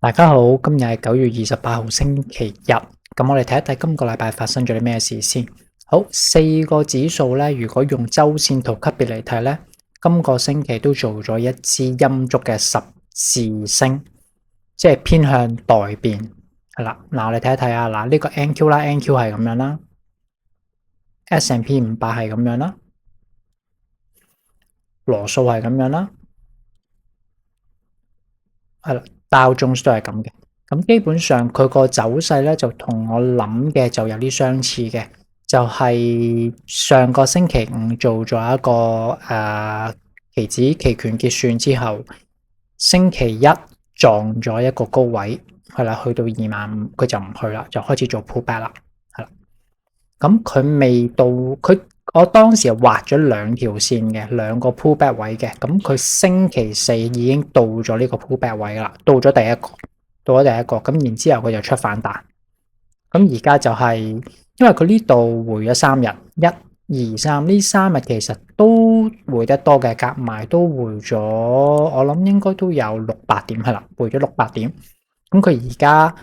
大家好，今日係9月28號星期日，咁我哋睇一睇今個禮拜發生咗啲咩事先。好，四個指數咧，如果用周線圖級別嚟睇咧，今個星期都做咗一支陰燭嘅十字星，即係偏向待變，係啦。嗱，我哋睇一睇啊，嗱呢個 NQ 啦，NQ 係咁樣啦，S&P 500係咁樣啦，羅素係咁樣啦，係啦。道瓊斯都係咁嘅，咁基本上佢個走勢咧就同我諗嘅就有啲相似嘅，就係上個星期五做咗一個期指期權結算之後，星期一撞咗一個高位，係啦，去到25,000，佢就唔去啦，就開始做 pullback 啦，係啦。咁佢未到我當時畫咗兩條線嘅，兩個 pullback 位嘅，咁佢星期四已經到咗呢個 pullback 位啦，到咗第一個，咁然之後佢就出反彈，咁而家就係因為佢呢度回咗3日，1、2、3呢3日其實都回得多嘅，夾埋都回咗，我諗應該都有600點係啦，回咗600點，咁佢而家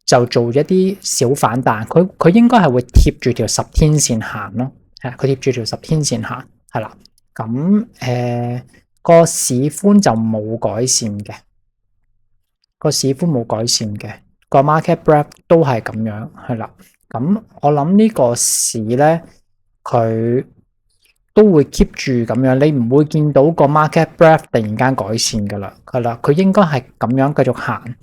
就做一啲小反彈，佢應該係會貼住條10天線行咯，係佢貼住條10天線行，係啦。咁個市寬就冇改善嘅，個市寬冇改善嘅，個 market breadth 都係咁樣，係啦。咁我諗呢個市咧，佢都會 keep 住咁樣，你唔會見到個 market breadth 突然間改善噶啦，係啦，佢應該係咁樣繼續行。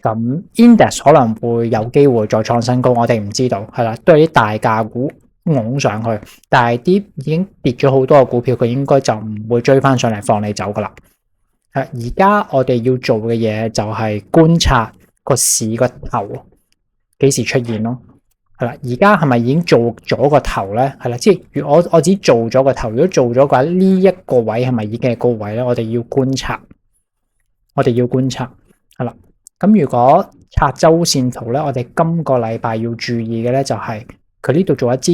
咁 index 可能會有機會再創新高，我哋唔知道，係啦，都係啲大價股拱上去，但係啲已經跌咗好多嘅股票，佢應該就唔會追翻上嚟放你走噶啦。而家我哋要做嘅嘢就係觀察個市個頭幾時出現咯，係啦，而家係咪已經做咗個頭咧？係啦，即係如我只做咗個頭，如果做咗嘅話，呢一個位係咪已經係高位咧？我哋要觀察，係啦。咁如果拆周線圖咧，我哋今個禮拜要注意嘅咧就係佢呢度做一支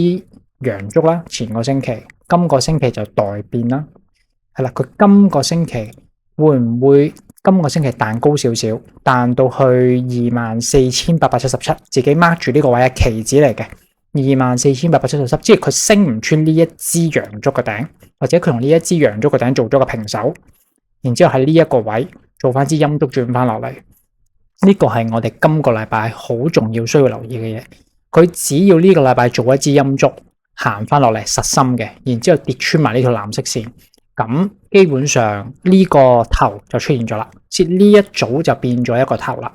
陽燭啦，前個星期，今個星期就待變啦，係啦，佢今個星期會唔會今個星期彈高少少，彈到去24,877，自己 mark 住呢個位係期指嚟嘅，24,877，即係佢升唔穿呢一支陽燭嘅頂，或者佢同呢一支陽燭嘅頂做咗個平手，然之後喺呢一個位做翻支陰燭轉翻落嚟。呢個係我哋今個禮拜好重要需要留意嘅嘢，佢只要呢個禮拜做一支陰燭行翻落嚟實心嘅，然之後跌穿埋呢條藍色線，咁基本上呢個頭就出現咗啦，即係呢一組就變咗一個頭啦，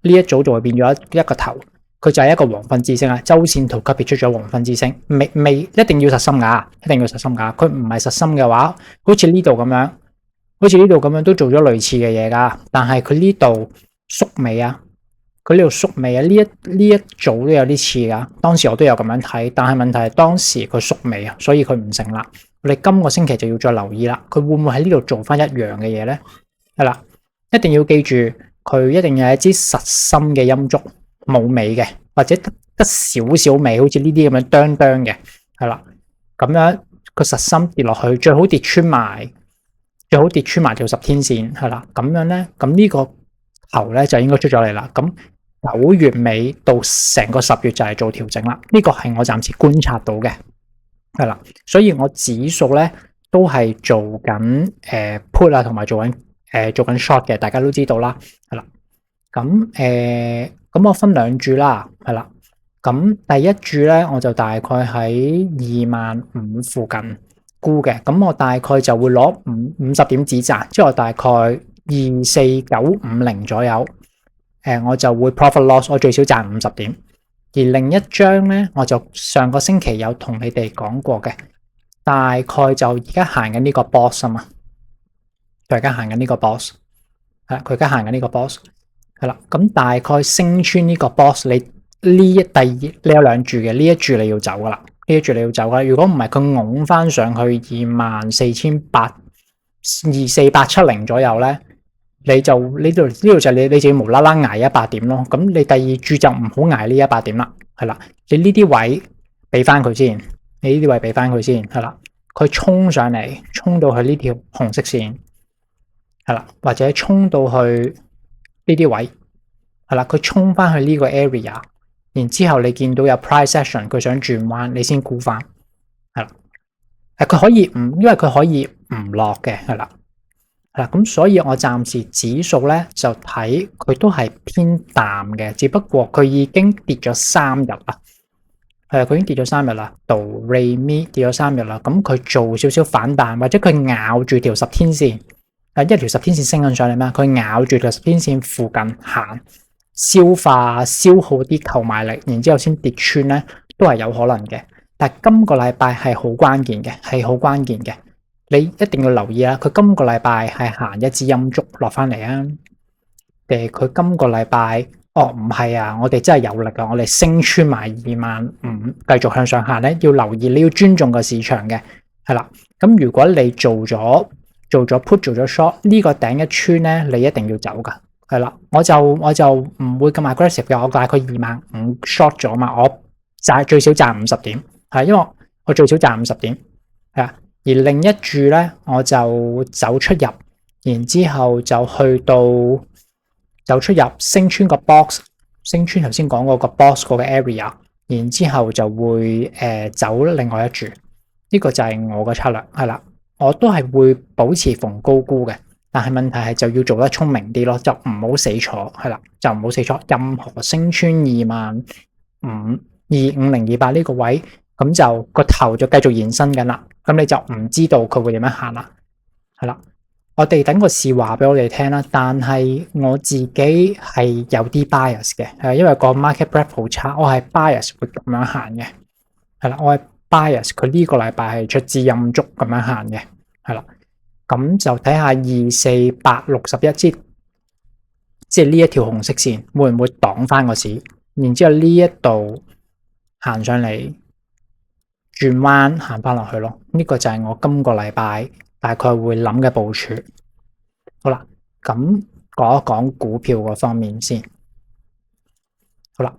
呢一組就會變咗一個頭，佢就係一個黃昏之星啊，周線圖級別出咗黃昏之星，未一定要實心噶，佢唔係實心嘅話，好似呢度咁樣都做咗類似嘅嘢噶，但係佢呢度縮尾啊，佢呢度縮尾啊，呢一組都有啲似噶，當時我都有咁樣睇，但係問題係當時佢縮尾啊，所以佢唔成啦。我哋今個星期就要再留意啦，佢會唔會喺呢度做翻一樣嘅嘢咧？係啦，一定要記住，佢一定有一支實心嘅陰燭，冇尾嘅，或者得少少尾，好似呢啲咁樣哚哚嘅，係啦，咁樣佢實心跌落去，最好跌穿埋條10天線，係啦，咁樣咧，咁呢個頭咧就應該出咗嚟啦。咁9月尾到成個10月就係做調整啦。呢個係我暫時觀察到嘅，係啦。所以我指數咧都係做緊put 啊，同埋做緊 short 嘅，大家都知道啦，係啦。咁我分兩注啦，係啦。咁第一注咧我就大概喺25,000附近沽嘅，咁我大概就會攞50點止賺，即係我大概24950左右，我就會 profit loss， 我最少賺50點。而另一張咧，我就上個星期有同你哋講過嘅，大概就而家行緊呢個 boss 啊嘛，佢而家行緊呢個 boss， 係啦，咁大概升穿呢個 boss， 你呢有兩注嘅，呢一注你要走噶啦。如果唔係佢拱翻上去24,870左右咧，你就呢度就你自己無啦啦捱100點咯。咁你第二注就唔好捱呢100點啦，係啦。你呢啲位俾翻佢先，係啦。佢衝上嚟，衝到去呢條紅色線，係啦，或者衝到去呢啲位，係啦，佢衝翻去呢個 area， 然之後你見到有 price action， 佢想轉彎，你先沽翻，係啦，佢可以唔，因為佢可以唔落嘅，係啦，係啦，咁所以我暫時指數咧就睇佢都係偏淡嘅，只不過佢已經跌咗3日啦。佢已經跌咗3日啦，到 Raymi 跌咗3日啦，咁佢做少少反彈，或者佢咬住條10天線，一條10天線升緊上嚟咩？佢咬住條10天線附近行，消耗啲購買力，然之後先跌穿咧，都係有可能嘅。但係今個禮拜係好關鍵嘅，係好關鍵嘅，你一定要留意啦。佢今個禮拜係行一支陰燭落翻嚟啊！佢今個禮拜。唔係啊，我哋真係有力啊！我哋升穿埋25,000，繼續向上行咧，要留意，你要尊重個市場嘅，係啦。咁如果你做咗 put 做咗 short 呢個頂一穿咧，你一定要走噶，係啦。我就唔會咁 aggressive 嘅，我大概25,000 short 咗嘛，我最少賺50點，係因為我最少賺50點，係啊。而另一注咧，我就走出入，然之後就去到。就出入升穿個 box， 升穿頭先講嗰個 box 嗰個 area， 然之後就會走另外一注，呢個就係我嘅策略，係啦，我都係會保持逢高沽嘅，但係問題係就要做得聰明啲咯，就唔好死坐，係啦，就唔好死坐，任何升穿25,028呢個位，咁就個頭就繼續延伸緊啦，咁你就唔知道佢會點樣行啦，係啦。我哋等個市話俾我哋聽啦，但係我自己係有啲 bias 嘅，因為個 market breadth 好差，我係 bias 會咁樣行嘅，係啦，我係 bias 佢呢個禮拜係出支陰燭咁樣行嘅，係啦，咁就睇下24861即係呢一條紅色線會唔會擋翻個市，然之後呢一度行上嚟轉彎行翻落去咯，呢個就係我今個禮拜大概會諗嘅部署。好啦，咁講一講股票嗰方面先。好啦，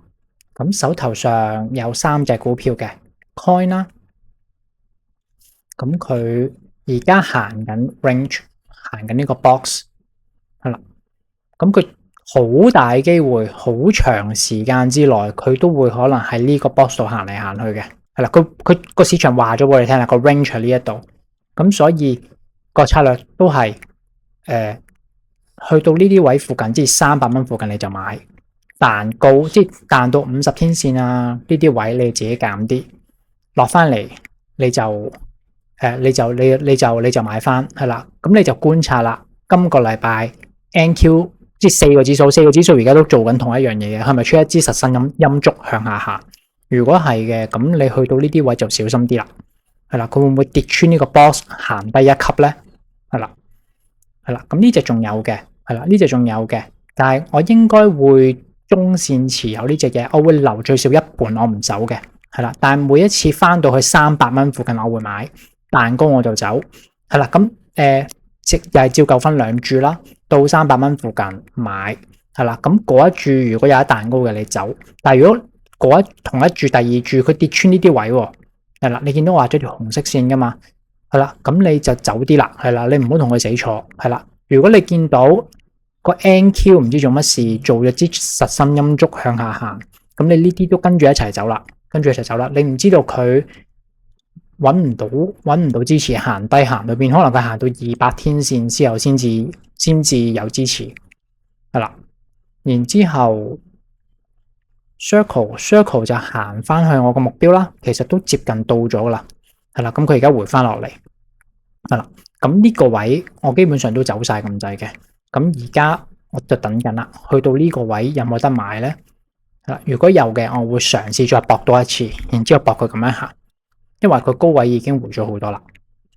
咁手頭上有3隻股票嘅 coin 啦，咁佢而家行緊 range， 行緊呢個 box， 係啦，咁佢好大機會，好長時間之內，佢都會可能喺呢個 box 度行嚟行去嘅，係啦，佢個市場話咗俾我哋聽啦，個 range 喺呢一度，咁所以個策略都係去到呢啲位附近，即係300蚊附近你就買彈高，即係彈到50天線啊，呢啲位你自己減啲，落翻嚟你就買翻，係啦，咁你就觀察啦。今個禮拜 NQ 即係4個指數而家都做緊同一樣嘢嘅，係咪出一支實心陰燭向下行？如果係嘅，咁你去到呢啲位就小心啲啦。係啦，佢會唔會跌穿呢個 boss 行低一級咧？係啦，咁呢隻仲有嘅，係啦，呢隻仲有嘅，但係我應該會中線持有呢隻嘢，我會留最少一半，我唔走嘅，係啦。但係每一次翻到去300蚊附近，我會買彈高我就走，係啦。咁又係照舊分2注啦，到300蚊附近買，係啦。咁嗰一注如果有一彈高嘅你走，但係如果同一注第2注佢跌穿呢啲位喎。係啦，你見到畫咗條紅色線噶嘛？係啦，咁你就走啲啦。係啦，你唔好同佢死坐。係啦，如果你見到個 NQ 唔知做乜事，做咗支實心陰燭向下行，咁你呢啲都跟住一齊走啦，你唔知道佢揾唔到支持，行低行到邊，可能佢行到200天線之後先至有支持。係啦，然之後。Circle 就行翻去我個目標啦，其實都接近到咗啦，係啦，咁佢而家回翻落嚟，係啦，咁呢個位我基本上都走晒咁滯嘅，咁而家我就等緊啦，去到呢個位有冇得買咧？係啦，如果有嘅，我會嘗試再搏多一次，然之後搏佢咁樣行，因為佢高位已經回咗好多啦。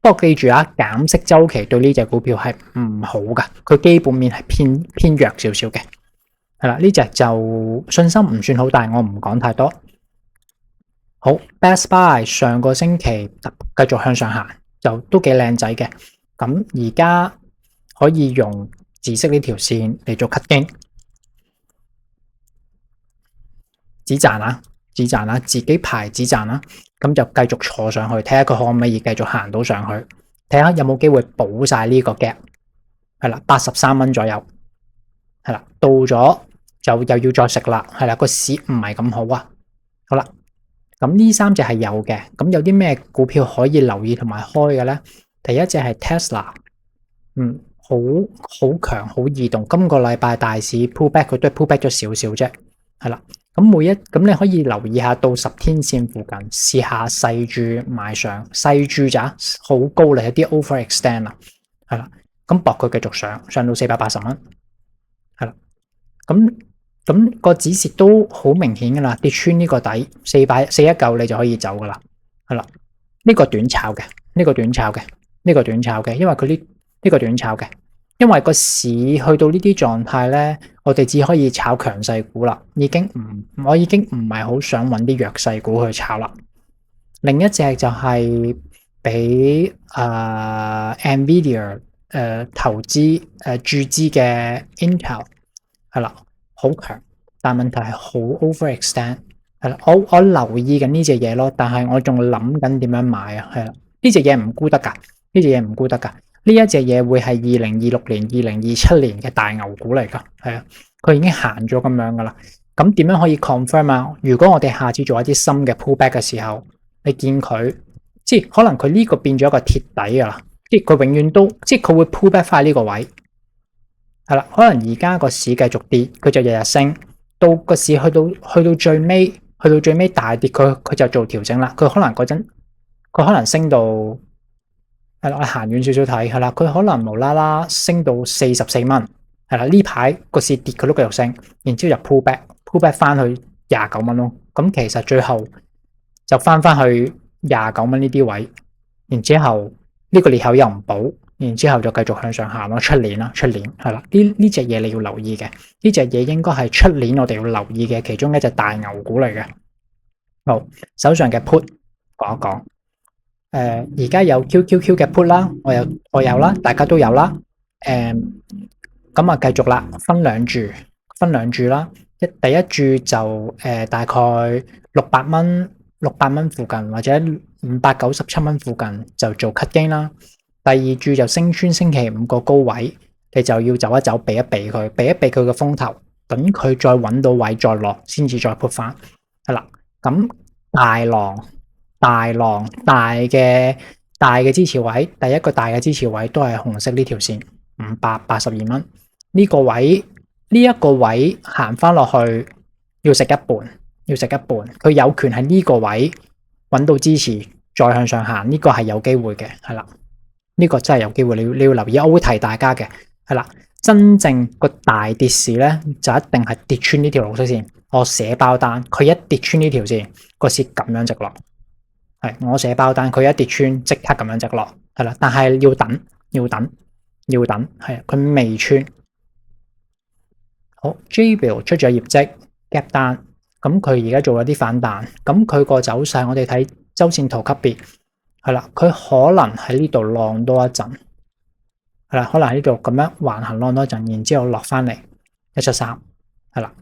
不過記住啊，減息周期對呢隻股票係唔好噶，佢基本面係偏弱少少嘅。係啦，呢隻就信心唔算好大，我唔講太多。好 ，Best Buy 上個星期繼續向上行，就都幾靚仔嘅。咁而家可以用紫色呢條線嚟做 cut 經，止賺啦，自己排止賺啦。咁就繼續坐上去，睇下佢可唔可以繼續行到上去，睇下有冇機會補晒呢個 gap。係啦，83蚊左右。係啦，到咗就又要再食啦，係啦，個市唔係咁好啊。好啦，咁呢三隻係有嘅，咁有啲咩股票可以留意同埋開嘅咧？第一隻係 Tesla，好強好易動，今個禮拜大市 pull back 佢都係 pull back 咗少少啫，係啦。咁你可以留意下到10天線附近，試下細注買上，細注咋，好高嚟，有啲 overextend 啦，係啦。咁搏佢繼續上到480蚊，係啦。咁個止蝕都好明顯噶啦，跌穿呢個底419你就可以走噶啦，係啦。呢個短炒嘅，呢個短炒嘅，呢個短炒嘅，因為佢呢個短炒嘅。因為個市去到呢啲狀態咧，我哋只可以炒強勢股啦，我已經唔係好想揾啲弱勢股去炒啦。另一隻就係俾Nvidia 投資注資嘅 Intel 係啦，好強，但問題係好 overextend 係啦。我留意緊呢隻嘢咯，但係我仲諗緊點樣買啊，係啦，呢隻嘢唔沽得㗎，呢隻嘢唔沽得㗎。呢一隻嘢會係2026年、2027年嘅大牛股嚟噶，係啊，佢已經行咗咁樣噶啦。咁點樣可以 confirm 啊？如果我哋下次做一啲深嘅 pullback 嘅時候，你見佢，即係可能佢呢個變咗一個鐵底噶啦，即係佢永遠都，即係佢會 pullback 翻呢個位，係啦。可能而家個市繼續跌，佢就日日升，到個市去到最尾大跌，佢就做調整啦。佢可能嗰陣，佢可能升到。係啦，我行遠少少睇，係啦，佢可能無啦啦升到44蚊，係啦，呢排個市跌佢都繼續升，然之後就 pull back 翻去29蚊咯。咁其實最後就翻去29蚊呢啲位，然之後呢個裂口又唔補，然之後就繼續向上行咯。出年係啦，呢隻嘢你要留意嘅，呢隻嘢應該係出年我哋要留意嘅其中一隻大牛股嚟嘅。好，手上嘅 put 講一講。而家有 QQQ 嘅 put 啦，我有啦，大家都有啦。咁啊，繼續啦，分兩注啦。第一注就大概600蚊附近，或者597蚊附近就做 cut gain 啦。第二注就升穿星期五個高位，你就要走一走，避一避佢嘅風頭，等佢再揾到位再落，先至再 put 翻。係啦，咁大嘅支持位，第一個大嘅支持位都係紅色呢條線582蚊，呢個位行翻落去要食一半，佢有權喺呢個位揾到支持再向上行，呢個係有機會嘅，係啦，呢個真係有機會，你要留意，我會提大家嘅，係啦，真正個大跌市咧就一定係跌穿呢條綠色線，我寫包單，佢一跌穿呢條線個市咁樣直落。係我寫包單，佢一跌穿即刻咁樣直落，係啦，但係要等，係佢未穿。好 ，JBL 出咗業績 gap 單，咁佢而家做咗啲反彈，咁佢個走勢我哋睇周線圖級別，係啦，佢可能喺呢度浪多一陣，係啦，可能喺呢度咁樣橫行浪多一陣，然之後落翻嚟173，係啦，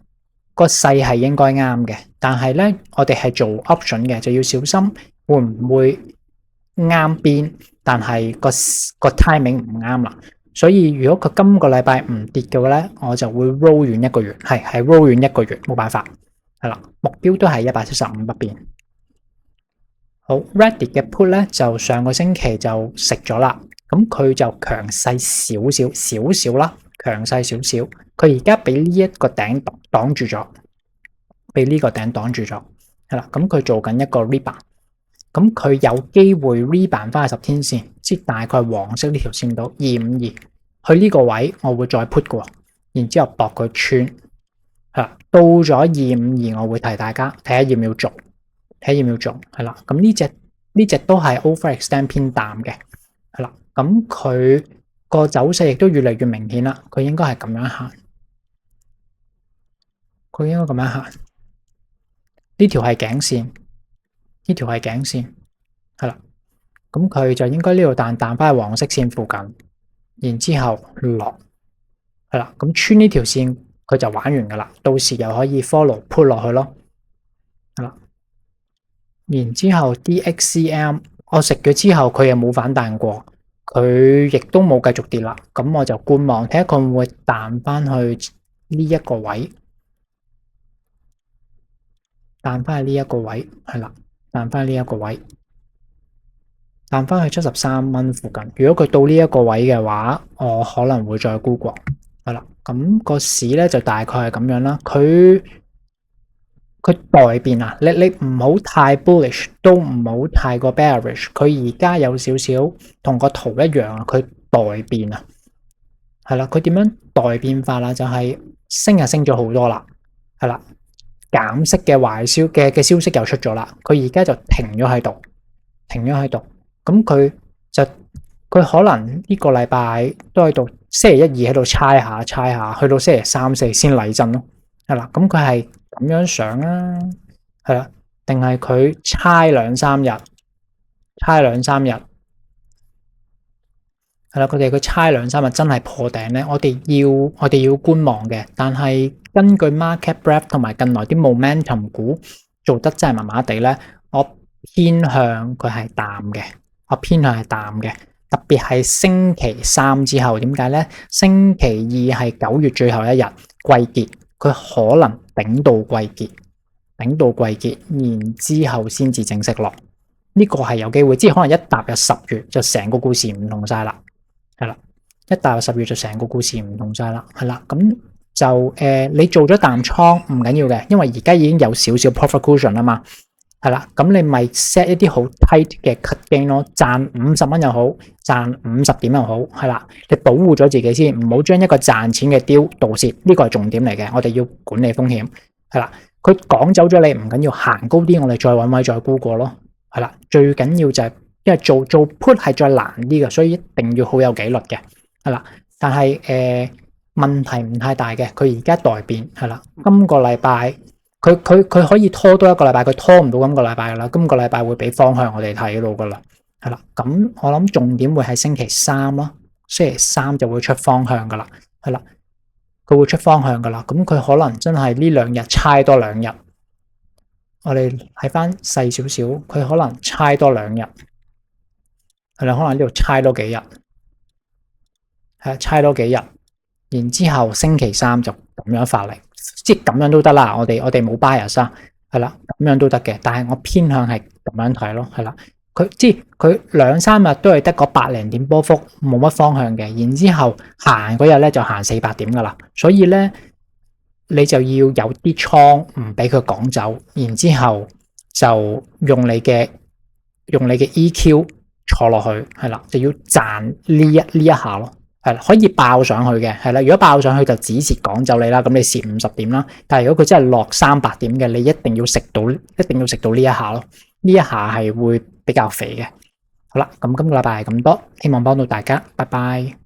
個勢係應該啱嘅，但係咧我哋係做 option 嘅，就要小心。會唔會啱邊？但係個 timing 唔啱啦，所以如果佢今個禮拜唔跌嘅話咧，我就會 roll 遠一個月，係 roll 遠一個月，冇辦法，係啦，目標都係175不變。好 ，Reddit 嘅 put 咧就上個星期就食咗啦，咁佢就強勢少少啦，強勢少少，佢而家俾呢一個頂擋住咗，係啦，咁佢做緊一個 rebound。咁佢有機會 rebound 翻去10天線，即係大概黃色呢條線度252，去呢個位我會再 put 過，然之後搏佢穿，係啦，到咗252我會提大家睇下要唔要做，係啦，咁呢隻都係 overextend 偏淡嘅，係啦，咁佢個走勢亦都越嚟越明顯啦，佢應該係咁樣行，呢條係頸線。呢條係頸線，係啦，咁佢就應該呢度彈翻去黃色線附近，然之後落，係啦，咁穿呢條線佢就玩完噶啦，到時又可以 follow put 落去咯，係啦，然之後 DXCM 我食咗之後佢又冇反彈過，佢亦都冇繼續跌啦，咁我就觀望睇下佢會唔會彈翻去呢一個位，彈翻去呢一個位，係啦，彈翻去呢一個位，彈翻去73蚊附近。如果佢到呢一個位嘅話，我可能會再沽過。係啦，咁個市咧就大概係咁樣啦。佢待變啊，你唔好太 bullish，都唔好太過 bearish。佢而家有少少同個圖一樣啊，佢待變啊，係啦，佢點樣待變法啦？就係升就升咗好多啦，係啦，減息嘅嘅消息又出咗啦，佢而家就停咗喺度，咁佢可能呢個禮拜都喺度，星期一二喺度猜下，去到星期三四先嚟震咯，係啦，咁佢係咁樣上啊，係啦，定係佢猜兩三日，係啦，佢猜兩三日真係破頂咧，我哋要觀望嘅，但係根據 market breadth 同埋近來啲 momentum 股做得真係麻麻地咧，我偏向佢係淡嘅，特別係星期三之後，點解咧？星期二係9月最後一日季結，佢可能頂到季結，然之後先至正式落，呢個係有機會，即係可能一踏入10月就成個故事唔同晒啦，係啦，一踏入10月就成個故事唔同晒啦，係啦，咁就你做咗淡倉唔緊要嘅，因為而家已經有少少 profit cushion 啦嘛。係啦，咁你咪 set 一啲好 tight 嘅 cut gain 咯，賺50蚊又好，賺50點又好，係啦，你保護咗自己先，唔好將一個賺錢嘅 deal 盜蝕，呢個係重點嚟嘅，我哋要管理風險，係啦，佢趕走咗你唔緊要，行高啲我哋再搵位再沽過咯，係啦，最緊要就係因為做 put 係再難啲嘅，所以一定要好有紀律嘅，係啦，但係問題唔太大嘅，佢而家待變，係啦，今個禮拜。佢可以拖多一個禮拜，佢拖唔到今個禮拜噶啦。今個禮拜會俾方向我哋睇到噶啦，係啦。咁我諗重點會喺星期三咯，星期三就會出方向噶啦，係啦。佢會出方向噶啦。咁佢可能真係呢2日猜多2日。我哋睇翻細少少，佢可能猜多2日，係啦，可能呢度猜多幾日，係猜多幾日，然之後星期三就咁樣發力。即係咁樣都得啦，我哋冇 bias 啊，係啦，咁樣都得嘅。但係我偏向係咁樣睇咯，係啦。佢兩三日都係得個百零點波幅，冇乜方向嘅。然之後行嗰日咧就行400點噶啦，所以咧你就要有啲倉唔俾佢趕走，然之後就用你嘅 EQ 坐落去，係啦，就要賺呢一下咯。係可以爆上去嘅，係啦。如果爆上去就止蝕趕走你啦，咁你蝕50點啦。但係如果佢真係落300點嘅，你一定要食到呢一下咯。呢一下係會比較肥嘅。好啦，咁今個禮拜係咁多，希望幫到大家，拜拜。